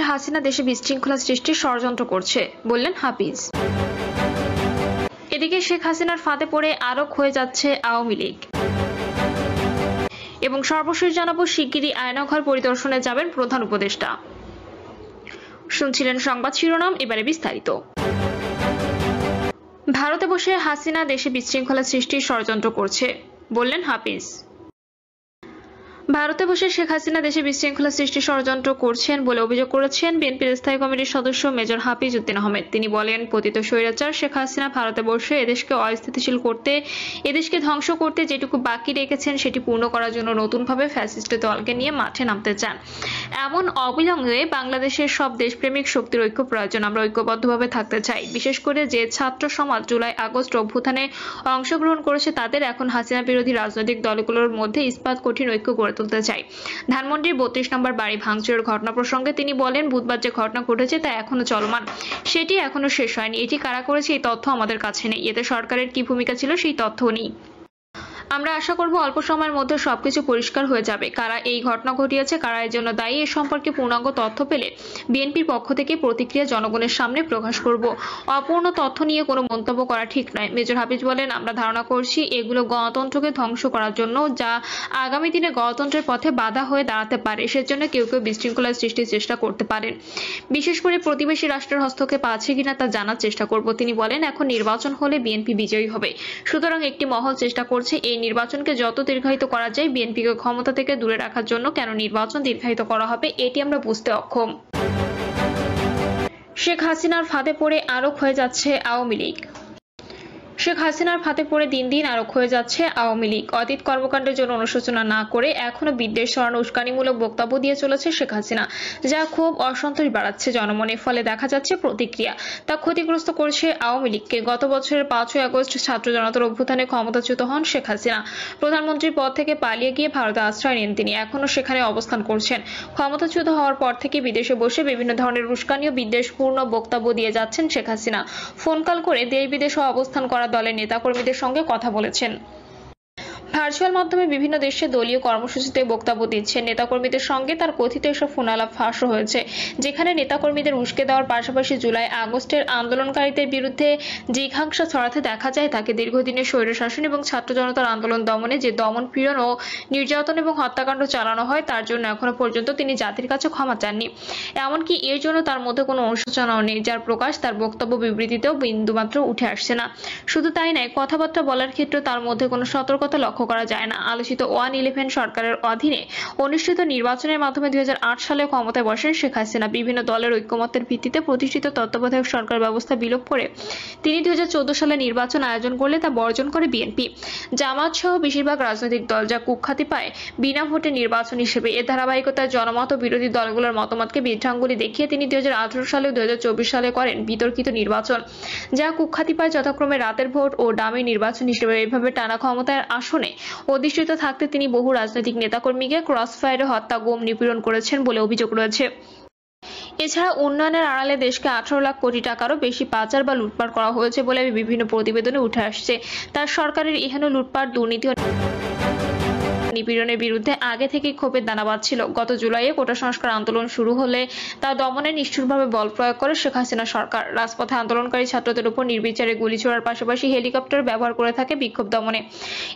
হাসিনা দেশে বিশৃঙ্খলা সৃষ্টির ষড়যন্ত্র করছে বললেন হাফিজ। এদিকে শেখ হাসিনার ফাঁদে পড়ে আরো ক্ষয়ে যাচ্ছে আওয়ামী লীগ। এবং সর্বশেষ জানাবো, শিগগিরই আয়নাঘর পরিদর্শনে যাবেন প্রধান উপদেষ্টা। শুনছিলেন সংবাদ শিরোনাম, এবারে বিস্তারিত। ভারতে বসে হাসিনা দেশে বিশৃঙ্খলা সৃষ্টির ষড়যন্ত্র করছে বললেন হাফিজ। ভারতে বসে শেখ হাসিনা দেশে বিশৃঙ্খলা সৃষ্টির ষড়যন্ত্র করছেন বলে অভিযোগ করেছেন বিএনপির স্থায়ী কমিটির সদস্য মেজর হাফিজ উদ্দিন আহমেদ। তিনি বলেন, পতিত স্বৈরাচার শেখ হাসিনা ভারতে বসে এদেশকে অস্থিতিশীল করতে, এদেশকে ধ্বংস করতে যেটুকু বাকি রেখেছেন সেটি পূর্ণ করার জন্য নতুনভাবে ফ্যাসিস্ট দলকে নিয়ে মাঠে নামতে চান। এমন অবিলম্বে বাংলাদেশের সব দেশপ্রেমিক শক্তির ঐক্য প্রয়োজন। আমরা ঐক্যবদ্ধভাবে থাকতে চাই। বিশেষ করে যে ছাত্র সমাজ জুলাই আগস্ট অভ্যুত্থানে অংশগ্রহণ করেছে তাদের এখন হাসিনা বিরোধী রাজনৈতিক দলগুলোর মধ্যে ইস্পাত কঠিন ঐক্য গড়ে তুলতে চাই। ধানমন্ডির 32 নম্বর বাড়ি ভাঙচুরের ঘটনা প্রসঙ্গে তিনি বলেন, বুধবার যে ঘটনা ঘটেছে তা এখনো চলমান, সেটি এখনো শেষ হয়নি। এটি কারা করেছে এই তথ্য আমাদের কাছে নেই। এতে সরকারের কি ভূমিকা ছিল সেই তথ্যও নেই। আমরা আশা করব অল্প সময়ের মধ্যে সবকিছু পরিষ্কার হয়ে যাবে। কারা এই ঘটনা ঘটিয়েছে, কারা এর জন্য দায়ী, এ সম্পর্কে পূর্ণাঙ্গ তথ্য পেলে বিএনপির পক্ষ থেকে প্রতিক্রিয়া জনগণের সামনে প্রকাশ করব। অপূর্ণ তথ্য নিয়ে কোনো মন্তব্য করা ঠিক নয়। মেজর হাফিজ বলেন, আমরা ধারণা করছি এগুলো গণতন্ত্রকে ধ্বংস করার জন্য, যা আগামী দিনে গণতন্ত্রের পথে বাধা হয়ে দাঁড়াতে পারে। সেজন্য কেউ কেউ বিশৃঙ্খলা সৃষ্টির চেষ্টা করতে পারেন। বিশেষ করে প্রতিবেশী রাষ্ট্রের হস্তক্ষেপ আছে কিনা তা জানার চেষ্টা করব। তিনি বলেন, এখন নির্বাচন হলে বিএনপি বিজয়ী হবে। সুতরাং একটি মহল চেষ্টা করছে এই নির্বাচনকে যত দীর্ঘায়িত করা যায় বিএনপিকে ক্ষমতা থেকে দূরে রাখার জন্য। কেন নির্বাচন দীর্ঘায়িত করা হবে এটি আমরা বুঝতে অক্ষম। শেখ হাসিনার ফাঁদে পড়ে আরো ক্ষয়ে যাচ্ছে আওয়ামী লীগ। শেখ হাসিনার ফাঁদে পড়ে দিন দিন আরো ক্ষয়ে যাচ্ছে আওয়ামী লীগ। অতীত কর্মকাণ্ডের জন্য অনুশোচনা না করে এখনো বিদ্বেষ ছড়ানো উস্কানিমূলক বক্তব্য দিয়ে চলেছে শেখ হাসিনা, যা খুব অসন্তোষ বাড়াচ্ছে জনমনে। ফলে দেখা যাচ্ছে প্রতিক্রিয়া তা ক্ষতিগ্রস্ত করছে আওয়ামী লীগকে। গত বছরের 5ই আগস্ট ছাত্র জনতার অভ্যুত্থানে ক্ষমতাচ্যুত হন শেখ হাসিনা। প্রধানমন্ত্রীর পদ থেকে পালিয়ে গিয়ে ভারতে আশ্রয় নেন তিনি। এখনো সেখানে অবস্থান করছেন। ক্ষমতাচ্যুত হওয়ার পর থেকে বিদেশে বসে বিভিন্ন ধরনের উস্কানি ও বিদ্বেষপূর্ণ বক্তব্য দিয়ে যাচ্ছেন শেখ হাসিনা। ফোন কল করে দেশ বিদেশে অবস্থান করা দলের নেতাকর্মীদের সঙ্গে কথা বলেছেন। ভার্চুয়াল মাধ্যমে বিভিন্ন দেশে দলীয় কর্মসূচিতে বক্তব্য দিচ্ছেন। নেতাকর্মীদের সঙ্গে তার কথিত এসব ফোনালাপ ফাঁসও হয়েছে, যেখানে নেতাকর্মীদের উস্কে দেওয়ার পাশাপাশি জুলাই আগস্টের আন্দোলনকারীদের বিরুদ্ধে জিঘাংসা ছড়াতে দেখা যায় তাকে। দীর্ঘদিনের স্বৈরশাসন এবং ছাত্র জনতার আন্দোলন দমনে যে দমন পীড়ন ও নির্যাতন এবং হত্যাকাণ্ড চালানো হয় তার জন্য এখনো পর্যন্ত তিনি জাতির কাছে ক্ষমা চাননি। এমনকি এর জন্য তার মধ্যে কোনো অনুশোচনাও নেই, যার প্রকাশ তার বক্তব্য বিবৃতিতেও বিন্দুমাত্র উঠে আসছে না। শুধু তাই নয়, কথাবার্তা বলার ক্ষেত্রে তার মধ্যে কোনো সতর্কতা লক্ষ্য করা যায় না। আলোচিত 111 সরকারের অধীনে অনুষ্ঠিত নির্বাচনের মাধ্যমে 2008 সালে ক্ষমতায় বসেন শেখ হাসিনা। বিভিন্ন দলের ঐক্যমত্যের ভিত্তিতে প্রতিষ্ঠিত তত্ত্বাবধায়ক সরকার ব্যবস্থা বিলোপ করে তিনি 2014 সালে নির্বাচন আয়োজন করলে তা বর্জন করে বিএনপি, জামাত সহ বেশিরভাগ রাজনৈতিক দল, যা কুখ্যাতি পায় বিনা ভোটে নির্বাচন হিসেবে। এর ধারাবাহিকতায় জনমত ও বিরোধী দলগুলোর মতামতকে বৃদ্ধাঙ্গুলি দেখিয়ে তিনি 2018 সালে ও 2024 সালে করেন বিতর্কিত নির্বাচন, যা কুখ্যাতি পায় যথাক্রমে রাতের ভোট ও ডামি নির্বাচন হিসেবে। এভাবে টানা ক্ষমতার আসনে অধিষ্ঠিত থাকতে তিনি বহু রাজনৈতিক নেতাকর্মীকে ক্রসফায়ারে হত্যা, গুম, নিপীড়ন করেছেন বলে অভিযোগ রয়েছে। এছাড়া উন্নয়নের আড়ালে দেশকে 18 লাখ কোটি টাকারও বেশি পাচার বা লুটপাট করা হয়েছে বলে বিভিন্ন প্রতিবেদনে উঠে আসছে। তার সরকারের এহেন লুটপাট, দুর্নীতি ও নিপীড়নের বিরুদ্ধে আগে থেকেই ক্ষোভের দানা বাঁধছিল। গত জুলাইয়ে কোটা সংস্কার আন্দোলন শুরু হলে তা দমনে নিষ্ঠুরভাবে বল প্রয়োগ করে শেখ হাসিনা সরকার। রাজপথে আন্দোলনকারী ছাত্রদের উপর নির্বিচারে গুলি ছোড়ার পাশাপাশি হেলিকপ্টার ব্যবহার করে থাকে বিক্ষোভ দমনে।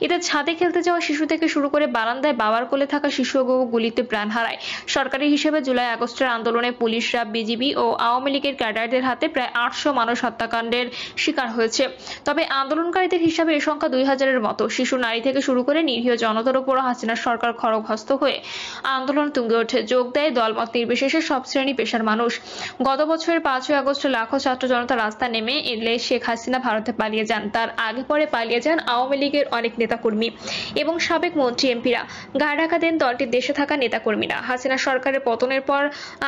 এতে ছাদে খেলতে যাওয়া শিশু থেকে শুরু করে বারান্দায় বাবার কোলে থাকা শিশুও গুলিতে প্রাণ হারায়। সরকারি হিসেবে জুলাই আগস্টের আন্দোলনে পুলিশরা, বিজিবি ও আওয়ামী লীগের ক্যাডারদের হাতে প্রায় 800 মানুষ হত্যাকাণ্ডের শিকার হয়েছে। তবে আন্দোলনকারীদের হিসাবে এ সংখ্যা 2000-এর মতো। শিশু, নারী থেকে শুরু করে নিরীহ জনতার উপর হাসিনা সরকার খড়গহস্ত হয়ে আন্দোলন তুঙ্গে ওঠে। যোগ দেয় দলমত নির্বিশেষে সব শ্রেণী পেশার মানুষ। গত বছরের 5ই আগস্ট লাখো ছাত্র জনতা রাস্তায় নেমে এলে শেখ হাসিনা ভারতে পালিয়ে যান। তার আগে পরে পালিয়ে যান আওয়ামী লীগের অনেক নেতাকর্মী এবং সাবেক মন্ত্রী এমপিরা। গা ঢাকা দেন দলটির দেশে থাকা নেতাকর্মীরা। হাসিনা সরকারের পতনের পর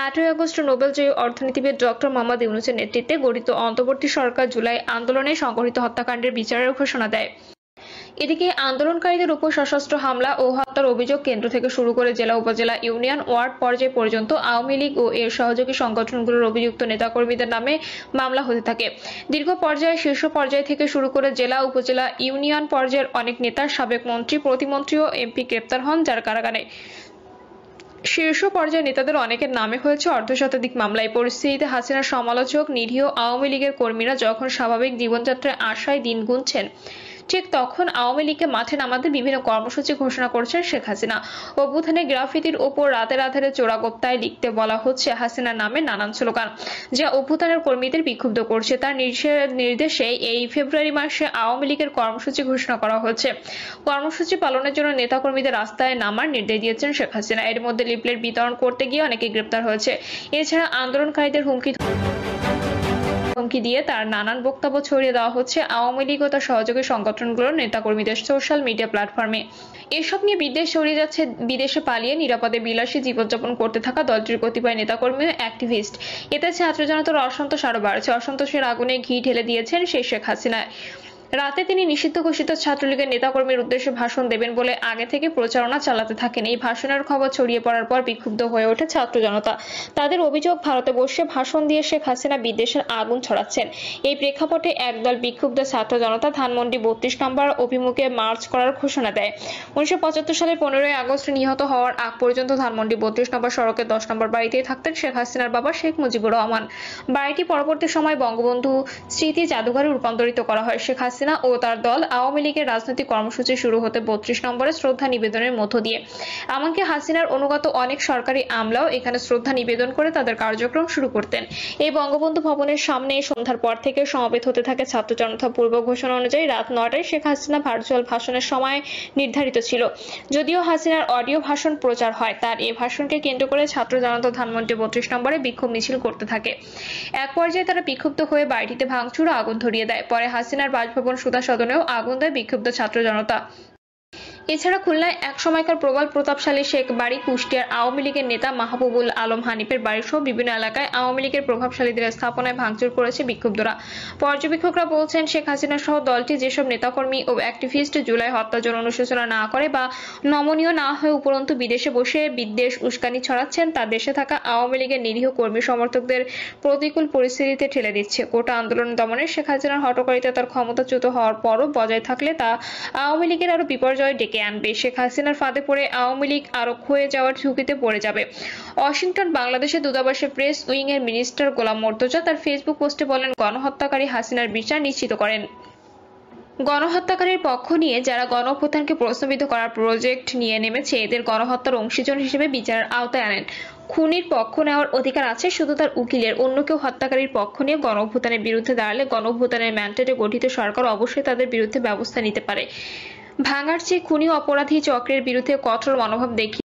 8ই আগস্ট নোবেলজয়ী অর্থনীতিবিদ ডক্টর মোহাম্মদ ইউনূসের নেতৃত্বে গঠিত অন্তর্বর্তী সরকার জুলাই আন্দোলনে সংঘটিত হত্যাকাণ্ডের বিচারের ঘোষণা দেয়। এদিকে আন্দোলনকারীদের উপর সশস্ত্র হামলা ও হত্যার অভিযোগ কেন্দ্র থেকে শুরু করে জেলা, উপজেলা, ইউনিয়ন, ওয়ার্ড পর্যায় পর্যন্ত আওয়ামী লীগ ও এর সহযোগী সংগঠনগুলোর অভিযুক্ত নেতাকর্মীদের নামে মামলা হতে থাকে। দীর্ঘ পর্যায়ে, শীর্ষ পর্যায় থেকে শুরু করে জেলা, উপজেলা, ইউনিয়ন পর্যায়ের অনেক নেতার, সাবেক মন্ত্রী, প্রতিমন্ত্রী ও এমপি গ্রেপ্তার হন, যার কারাগারে শীর্ষ পর্যায়ের নেতাদের অনেকের নামে হয়েছে অর্ধশতাধিক মামলা। এই পরিস্থিতিতে হাসিনার সমালোচক নিরীহ আওয়ামী লীগের কর্মীরা যখন স্বাভাবিক জীবনযাত্রায় আশায় দিন গুনছেন, ঠিক তখন আওয়ামী লীগকে মাঠে নামাতে বিভিন্ন কর্মসূচি ঘোষণা করছেন শেখ হাসিনা। অভ্যুত্থানে গ্রাফিতির ওপর রাতের আধারে চোরাগোপ্তায় লিখতে বলা হচ্ছে হাসিনার নামে নানান স্লোগান, যা অভ্যুত্থানের কর্মীদের বিক্ষুব্ধ করছে। তার নির্দেশে এই ফেব্রুয়ারি মাসে আওয়ামী লীগের কর্মসূচি ঘোষণা করা হয়েছে। কর্মসূচি পালনের জন্য নেতাকর্মীদের রাস্তায় নামার নির্দেশ দিয়েছেন শেখ হাসিনা। এর মধ্যে লিফলেট বিতরণ করতে গিয়ে অনেকে গ্রেপ্তার হয়েছে। এছাড়া আন্দোলনকারীদের হুমকি দিয়ে তার নানান বক্তব্য ছড়িয়ে দেওয়া হচ্ছে আওয়ামী লীগ ও তার সহযোগী সংগঠনগুলোর নেতাকর্মীদের সোশ্যাল মিডিয়া প্ল্যাটফর্মে। এসব নিয়ে বিদ্বেষ ছড়িয়ে যাচ্ছে বিদেশে পালিয়ে নিরাপদে বিলাসী জীবনযাপন করতে থাকা দলটির কতিপয় নেতাকর্মী ও অ্যাক্টিভিস্ট। এতে ছাত্র জনতার অসন্তোষ আরো বাড়ছে। অসন্তোষের আগুনে ঘি ঢেলে দিয়েছেন সেই শেখ হাসিনা। রাতে তিনি নিষিদ্ধ ঘোষিত ছাত্রলীগের নেতাকর্মীর উদ্দেশ্যে ভাষণ দেবেন বলে আগে থেকে প্রচারণা চালাতে থাকেন। এই ভাষণের খবর ছড়িয়ে পড়ার পর বিক্ষুব্ধ হয়ে ওঠে ছাত্র জনতা। তাদের অভিযোগ, ভারতে বসে ভাষণ দিয়ে শেখ হাসিনা বিদ্বেষের আগুন ছড়াচ্ছেন। এই প্রেক্ষাপটে একদল বিক্ষুব্ধ ছাত্র জনতা ধানমন্ডি 32 নম্বর অভিমুখে মার্চ করার ঘোষণা দেয়। 1975 সালের 15ই আগস্ট নিহত হওয়ার আগ পর্যন্ত ধানমন্ডি 32 নম্বর সড়কের 10 নম্বর বাড়িতেই থাকতেন শেখ হাসিনার বাবা শেখ মুজিবুর রহমান। বাড়িটি পরবর্তী সময় বঙ্গবন্ধু স্মৃতি জাদুঘরে রূপান্তরিত করা হয়। শেখ হাসিনা ও তার দল আওয়ামী লীগের রাজনৈতিক কর্মসূচি শুরু হতে 32 নম্বরে শ্রদ্ধা নিবেদনের মধ্য দিয়ে। এমনকি হাসিনার অনুগত অনেক সরকারি আমলাও এখানে শ্রদ্ধা নিবেদন করে তাদের কার্যক্রম শুরু করতেন। এই বঙ্গবন্ধু ভবনের সামনে সন্ধ্যার পর থেকে সমবেত হতে থাকে ছাত্র জনতা। পূর্ব ঘোষণা অনুযায়ী রাত 9টায় শেখ হাসিনা ভার্চুয়াল ভাষণের সময় নির্ধারিত ছিল। যদিও হাসিনার অডিও ভাষণ প্রচার হয়, তার এই ভাষণকে কেন্দ্র করে ছাত্র জনতা ধানমন্ডি 32 নম্বরে বিক্ষোভ মিছিল করতে থাকে। এক পর্যায়ে তারা বিক্ষুব্ধ হয়ে বাড়িটিতে ভাঙচুর ও আগুন ধরিয়ে দেয়। পরে হাসিনার বাসভবন সুধা সদনেও আগুন দেয় বিক্ষুব্ধ ছাত্র জনতা। এছাড়া খুলনায় এক সময়কার প্রবল প্রতাপশালী শেখ বাড়ি, কুষ্টিয়ার আওয়ামী লীগের নেতা মাহবুবুল আলম হানিফের বাড়ি সহ বিভিন্ন এলাকায় আওয়ামী লীগের প্রভাবশালীদের স্থাপনায় ভাঙচুর করেছে বিক্ষুব্ধরা। পর্যবেক্ষকরা বলছেন, শেখ হাসিনা সহ দলটি যেসব নেতাকর্মী ও অ্যাক্টিভিস্ট জুলাই হত্যার জন্য অনুশোচনা না করে বা নমনীয় না হয়ে উপরন্তু বিদেশে বসে বিদ্বেষ উস্কানি ছড়াচ্ছেন, তা দেশে থাকা আওয়ামী লীগের নিরীহ কর্মী সমর্থকদের প্রতিকূল পরিস্থিতিতে ঠেলে দিচ্ছে। কোটা আন্দোলন দমনে শেখ হাসিনার হঠকারিতা তার ক্ষমতাচ্যুত হওয়ার পরও বজায় থাকলে তা আওয়ামী লীগের আরো বিপর্যয় ডেকে আনবে। শেখ হাসিনার ফাঁদে পড়ে আওয়ামী লীগ আরো ক্ষয়ে যাওয়ার ঝুঁকিতে পড়ে যাবে। ওয়াশিংটন বাংলাদেশের দূতাবাসে প্রেস উইং এর মিনিস্টার গোলাম মর্তজা তার ফেসবুক পোস্টে বলেন, গণহত্যাকারী হাসিনার বিচার নিশ্চিত করেন। গণহত্যাকারীর পক্ষ নিয়ে যারা গণঅভ্যুত্থানকে প্রশ্নবিদ্ধ করার প্রজেক্ট নিয়ে নেমেছে, এদের গণহত্যার অংশীজন হিসেবে বিচারের আওতায় আনেন। খুনির পক্ষ নেওয়ার অধিকার আছে শুধু তার উকিলের। অন্য কেউ হত্যাকারীর পক্ষ নিয়ে গণঅভ্যুত্থানের বিরুদ্ধে দাঁড়ালে গণঅভ্যুত্থানের ম্যান্ডেটে গঠিত সরকার অবশ্যই তাদের বিরুদ্ধে ব্যবস্থা নিতে পারে। ভাঙার চেয়ে খুনি অপরাধী চক্রের বিরুদ্ধে কঠোর মনোভাব দেখিয়ে